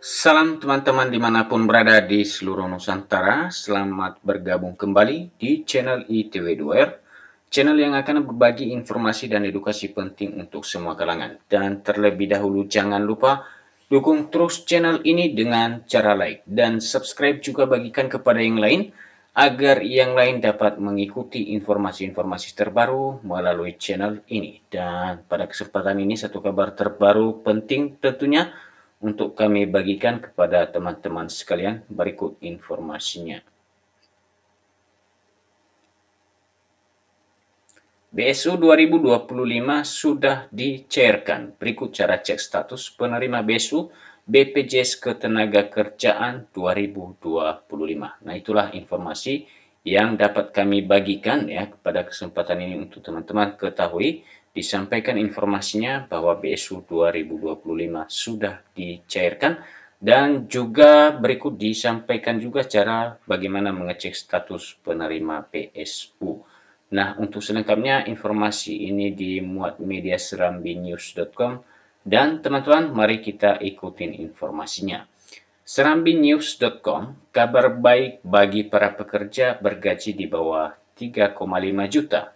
Salam teman-teman dimanapun berada di seluruh Nusantara, selamat bergabung kembali di channel ITW2R, channel yang akan berbagi informasi dan edukasi penting untuk semua kalangan. Dan terlebih dahulu jangan lupa dukung terus channel ini dengan cara like dan subscribe, juga bagikan kepada yang lain agar yang lain dapat mengikuti informasi-informasi terbaru melalui channel ini. Dan pada kesempatan ini satu kabar terbaru penting tentunya untuk kami bagikan kepada teman-teman sekalian. Berikut informasinya. BSU 2025 sudah dicairkan. Berikut cara cek status penerima BSU BPJS Ketenagakerjaan 2025. Nah, itulah informasi yang dapat kami bagikan ya pada kesempatan ini untuk teman-teman ketahui. Disampaikan informasinya bahwa BSU 2025 sudah dicairkan, dan juga berikut disampaikan juga cara bagaimana mengecek status penerima BSU. Nah, untuk selengkapnya informasi ini dimuat media serambinews.com, dan teman-teman mari kita ikutin informasinya. Serambinews.com, kabar baik bagi para pekerja bergaji di bawah 3,5 juta.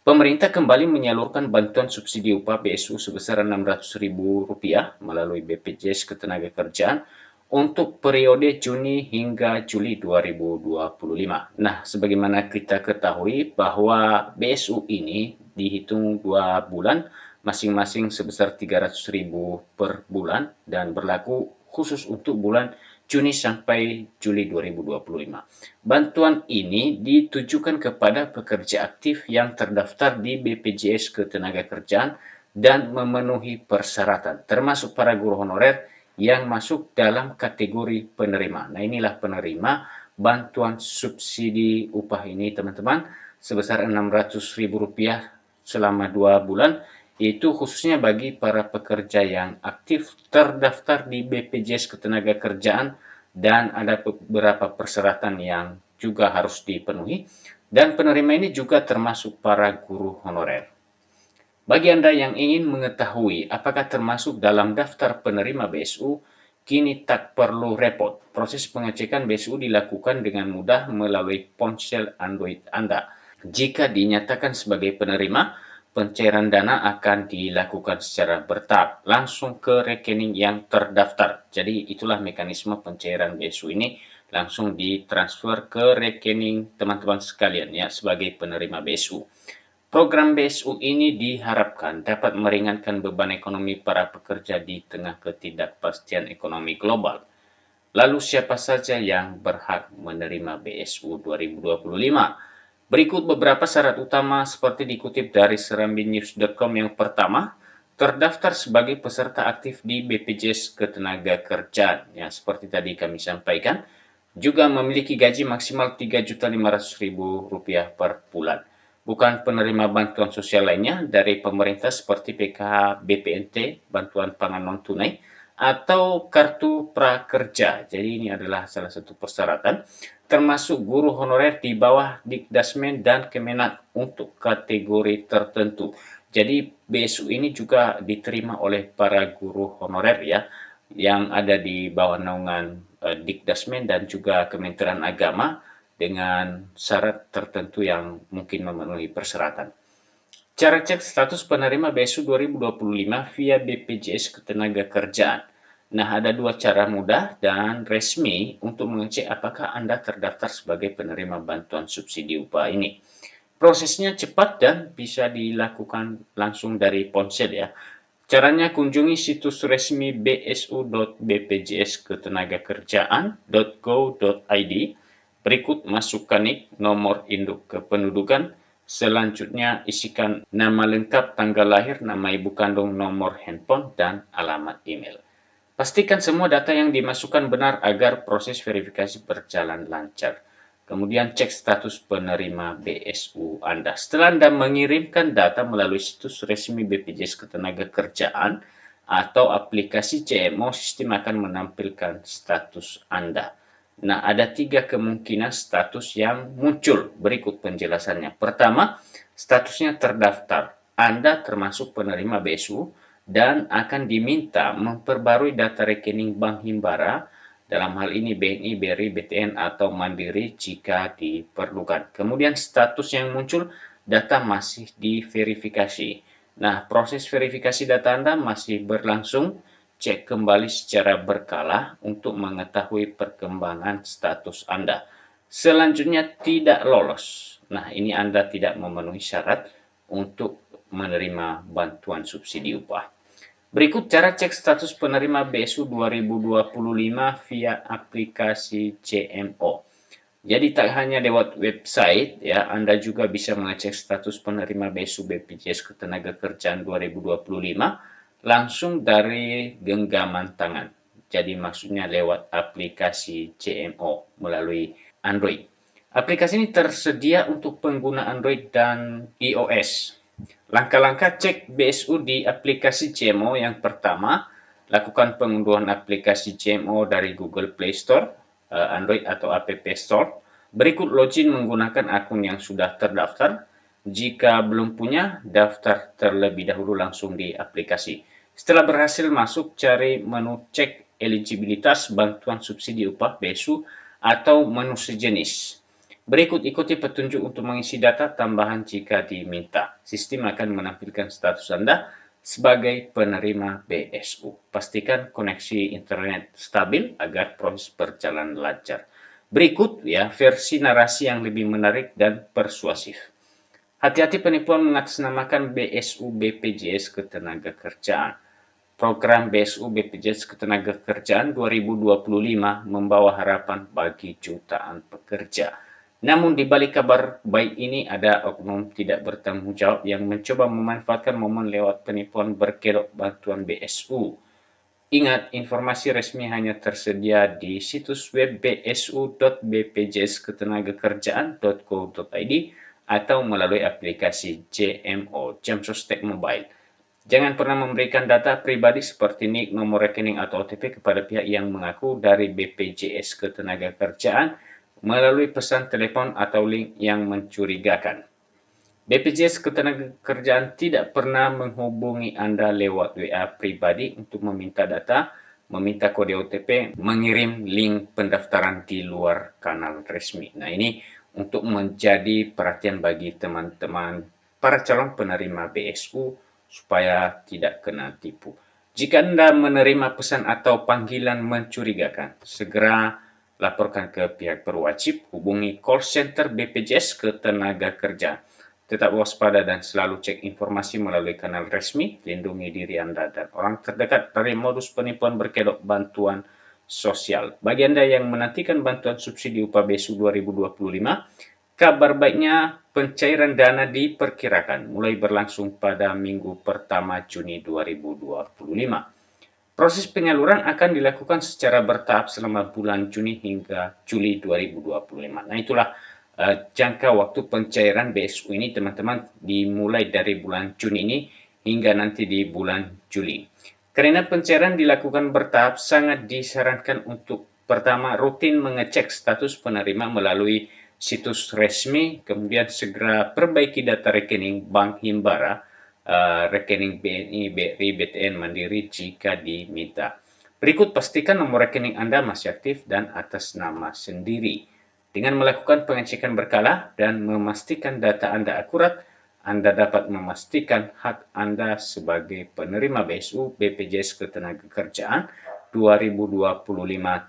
Pemerintah kembali menyalurkan bantuan subsidi upah BSU sebesar Rp600.000 melalui BPJS Ketenagakerjaan untuk periode Juni hingga Juli 2025. Nah, sebagaimana kita ketahui bahwa BSU ini dihitung 2 bulan, masing-masing sebesar Rp300.000 per bulan, dan berlaku khusus untuk bulan Juni sampai Juli 2025. Bantuan ini ditujukan kepada pekerja aktif yang terdaftar di BPJS Ketenagakerjaan dan memenuhi persyaratan, termasuk para guru honorer yang masuk dalam kategori penerima. Nah, inilah penerima bantuan subsidi upah ini, teman-teman, sebesar Rp600.000 selama 2 bulan, itu khususnya bagi para pekerja yang aktif terdaftar di BPJS Ketenagakerjaan dan ada beberapa persyaratan yang juga harus dipenuhi, dan penerima ini juga termasuk para guru honorer. Bagi Anda yang ingin mengetahui apakah termasuk dalam daftar penerima BSU, kini tak perlu repot. Proses pengecekan BSU dilakukan dengan mudah melalui ponsel Android Anda. Jika dinyatakan sebagai penerima, pencairan dana akan dilakukan secara bertahap, langsung ke rekening yang terdaftar. Jadi itulah mekanisme pencairan BSU ini, langsung ditransfer ke rekening teman-teman sekalian ya sebagai penerima BSU. Program BSU ini diharapkan dapat meringankan beban ekonomi para pekerja di tengah ketidakpastian ekonomi global. Lalu siapa saja yang berhak menerima BSU 2025? Berikut beberapa syarat utama seperti dikutip dari serambinews.com. Yang pertama, terdaftar sebagai peserta aktif di BPJS Ketenagakerjaan. Ya, seperti tadi kami sampaikan, juga memiliki gaji maksimal Rp3.500.000 per bulan. Bukan penerima bantuan sosial lainnya dari pemerintah seperti PKH, BPNT, bantuan pangan non-tunai, atau kartu prakerja. Jadi ini adalah salah satu persyaratan, termasuk guru honorer di bawah Dikdasmen dan Kemenak untuk kategori tertentu. Jadi BSU ini juga diterima oleh para guru honorer ya, yang ada di bawah naungan Dikdasmen dan juga Kementerian Agama, dengan syarat tertentu yang mungkin memenuhi persyaratan. Cara cek status penerima BSU 2025 via BPJS Ketenagakerjaan. Nah, ada dua cara mudah dan resmi untuk mengecek apakah Anda terdaftar sebagai penerima bantuan subsidi upah ini. Prosesnya cepat dan bisa dilakukan langsung dari ponsel ya. Caranya, kunjungi situs resmi bsu.bpjsketenagakerjaan.go.id. Berikut masukkan NIK, nomor induk kependudukan. Selanjutnya isikan nama lengkap, tanggal lahir, nama ibu kandung, nomor handphone, dan alamat email. Pastikan semua data yang dimasukkan benar agar proses verifikasi berjalan lancar. Kemudian cek status penerima BSU Anda. Setelah Anda mengirimkan data melalui situs resmi BPJS Ketenagakerjaan atau aplikasi CMO, sistem akan menampilkan status Anda. Nah, ada 3 kemungkinan status yang muncul. Berikut penjelasannya. Pertama, statusnya terdaftar. Anda termasuk penerima BSU dan akan diminta memperbarui data rekening bank Himbara, dalam hal ini BNI, BRI, BTN, atau Mandiri jika diperlukan. Kemudian status yang muncul, data masih diverifikasi. Nah, proses verifikasi data Anda masih berlangsung. Cek kembali secara berkala untuk mengetahui perkembangan status Anda. Selanjutnya, tidak lolos. Nah, ini Anda tidak memenuhi syarat untuk menerima bantuan subsidi upah. Berikut cara cek status penerima BSU 2025 via aplikasi CMO. Jadi tak hanya lewat website, ya, Anda juga bisa mengecek status penerima BSU BPJS Ketenagakerjaan 2025 langsung dari genggaman tangan. Jadi maksudnya lewat aplikasi CMO melalui Android. Aplikasi ini tersedia untuk pengguna Android dan iOS. Langkah-langkah cek BSU di aplikasi CMO: yang pertama, lakukan pengunduhan aplikasi CMO dari Google Play Store, Android atau App Store. Berikut login menggunakan akun yang sudah terdaftar. Jika belum punya, daftar terlebih dahulu langsung di aplikasi. Setelah berhasil masuk, cari menu cek eligibilitas bantuan subsidi upah BSU atau menu sejenis. Berikut ikuti petunjuk untuk mengisi data tambahan jika diminta. Sistem akan menampilkan status Anda sebagai penerima BSU. Pastikan koneksi internet stabil agar proses berjalan lancar. Berikut ya versi narasi yang lebih menarik dan persuasif. Hati-hati penipuan mengatasnamakan BSU BPJS Ketenagakerjaan. Program BSU BPJS Ketenagakerjaan 2025 membawa harapan bagi jutaan pekerja. Namun di balik kabar baik ini ada oknum tidak bertanggung jawab yang mencoba memanfaatkan momen lewat penipuan berkedok bantuan BSU. Ingat, informasi resmi hanya tersedia di situs web bsu.bpjsketenagakerjaan.co.id atau melalui aplikasi JMO, Jam Sostek Mobile. Jangan pernah memberikan data pribadi seperti NIK, nomor rekening, atau OTP kepada pihak yang mengaku dari BPJS Ketenagakerjaan melalui pesan telepon atau link yang mencurigakan. BPJS Ketenagakerjaan tidak pernah menghubungi Anda lewat WA pribadi untuk meminta data, meminta kode OTP, mengirim link pendaftaran di luar kanal resmi. Nah, ini untuk menjadi perhatian bagi teman-teman para calon penerima BSU supaya tidak kena tipu. Jika Anda menerima pesan atau panggilan mencurigakan, segera laporkan ke pihak berwajib, hubungi call center BPJS Ketenagakerjaan. Tetap waspada dan selalu cek informasi melalui kanal resmi, lindungi diri Anda dan orang terdekat dari modus penipuan berkedok bantuan sosial. Bagi Anda yang menantikan bantuan subsidi upah BSU 2025, kabar baiknya pencairan dana diperkirakan mulai berlangsung pada minggu pertama Juni 2025. Proses penyaluran akan dilakukan secara bertahap selama bulan Juni hingga Juli 2025. Nah, itulah jangka waktu pencairan BSU ini, teman-teman, dimulai dari bulan Juni ini hingga nanti di bulan Juli. Karena pencairan dilakukan bertahap, sangat disarankan untuk pertama rutin mengecek status penerima melalui situs resmi, kemudian segera perbaiki data rekening bank Himbara, rekening BNI, BRI, BTN, Mandiri jika diminta. Berikut pastikan nomor rekening Anda masih aktif dan atas nama sendiri. Dengan melakukan pengecekan berkala dan memastikan data Anda akurat, Anda dapat memastikan hak Anda sebagai penerima BSU BPJS Ketenagakerjaan 2025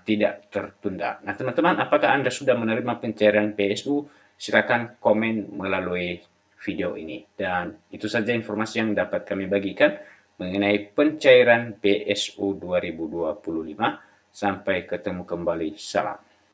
tidak tertunda. Nah, teman-teman, apakah Anda sudah menerima pencairan BSU? Silakan komen melalui video ini. Dan itu saja informasi yang dapat kami bagikan mengenai pencairan BSU 2025. Sampai ketemu kembali. Salam.